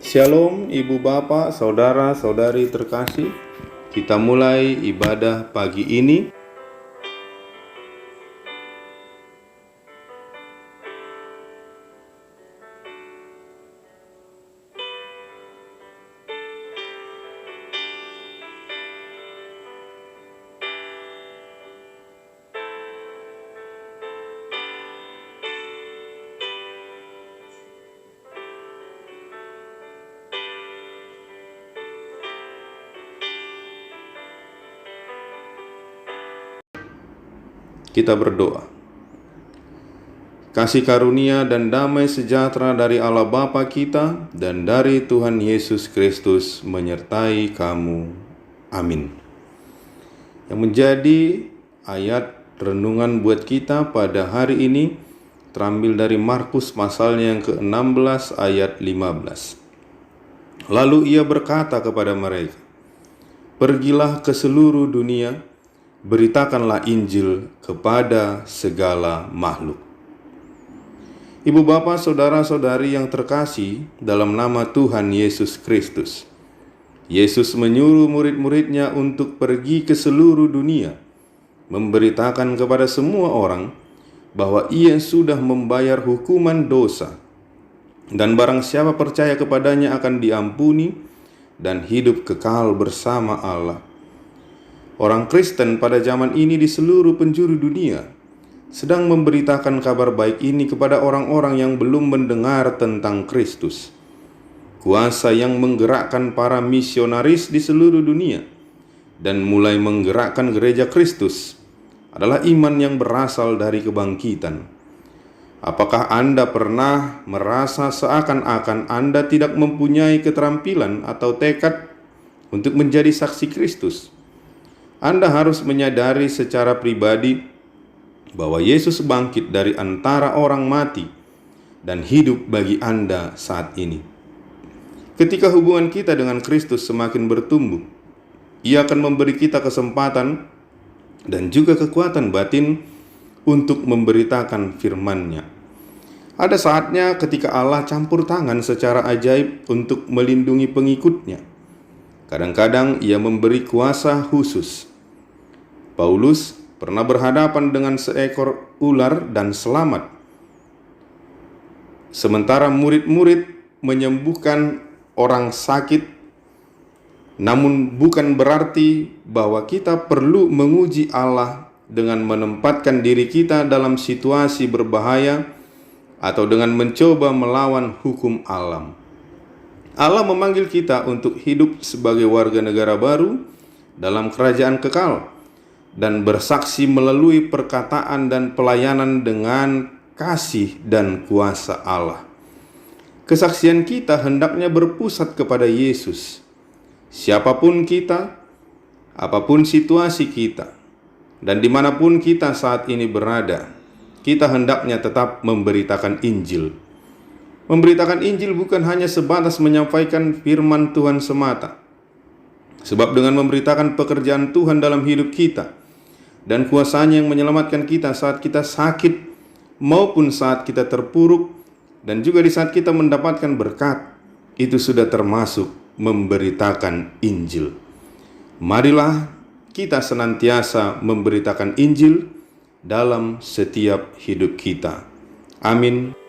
Shalom Ibu Bapak, Saudara-saudari terkasih. Kita mulai ibadah pagi ini. Kita berdoa. Kasih karunia dan damai sejahtera dari Allah Bapa kita dan dari Tuhan Yesus Kristus menyertai kamu. Amin. Yang menjadi ayat renungan buat kita pada hari ini terambil dari Markus pasalnya yang ke-16 ayat 15. Lalu ia berkata kepada mereka, "Pergilah ke seluruh dunia, beritakanlah Injil kepada segala makhluk." Ibu bapak, saudara-saudari yang terkasih dalam nama Tuhan Yesus Kristus, Yesus menyuruh murid-muridnya untuk pergi ke seluruh dunia, memberitakan kepada semua orang bahwa ia sudah membayar hukuman dosa, dan barang siapa percaya kepadanya akan diampuni dan hidup kekal bersama Allah. Orang Kristen pada zaman ini di seluruh penjuru dunia sedang memberitakan kabar baik ini kepada orang-orang yang belum mendengar tentang Kristus. Kuasa yang menggerakkan para misionaris di seluruh dunia dan mulai menggerakkan gereja Kristus adalah iman yang berasal dari kebangkitan. Apakah Anda pernah merasa seakan-akan Anda tidak mempunyai keterampilan atau tekad untuk menjadi saksi Kristus? Anda harus menyadari secara pribadi bahwa Yesus bangkit dari antara orang mati dan hidup bagi Anda saat ini. Ketika hubungan kita dengan Kristus semakin bertumbuh, Ia akan memberi kita kesempatan dan juga kekuatan batin untuk memberitakan firman-Nya. Ada saatnya ketika Allah campur tangan secara ajaib untuk melindungi pengikut-Nya. Kadang-kadang Ia memberi kuasa khusus. Paulus pernah berhadapan dengan seekor ular dan selamat. Sementara murid-murid menyembuhkan orang sakit, namun bukan berarti bahwa kita perlu menguji Allah dengan menempatkan diri kita dalam situasi berbahaya atau dengan mencoba melawan hukum alam. Allah memanggil kita untuk hidup sebagai warga negara baru dalam kerajaan kekal dan bersaksi melalui perkataan dan pelayanan dengan kasih dan kuasa Allah. Kesaksian kita hendaknya berpusat kepada Yesus. Siapapun kita, apapun situasi kita, dan dimanapun kita saat ini berada, kita hendaknya tetap memberitakan Injil. Memberitakan Injil bukan hanya sebatas menyampaikan firman Tuhan semata. Sebab dengan memberitakan pekerjaan Tuhan dalam hidup kita dan kuasa-Nya yang menyelamatkan kita saat kita sakit maupun saat kita terpuruk dan juga di saat kita mendapatkan berkat, itu sudah termasuk memberitakan Injil. Marilah kita senantiasa memberitakan Injil dalam setiap hidup kita. Amin.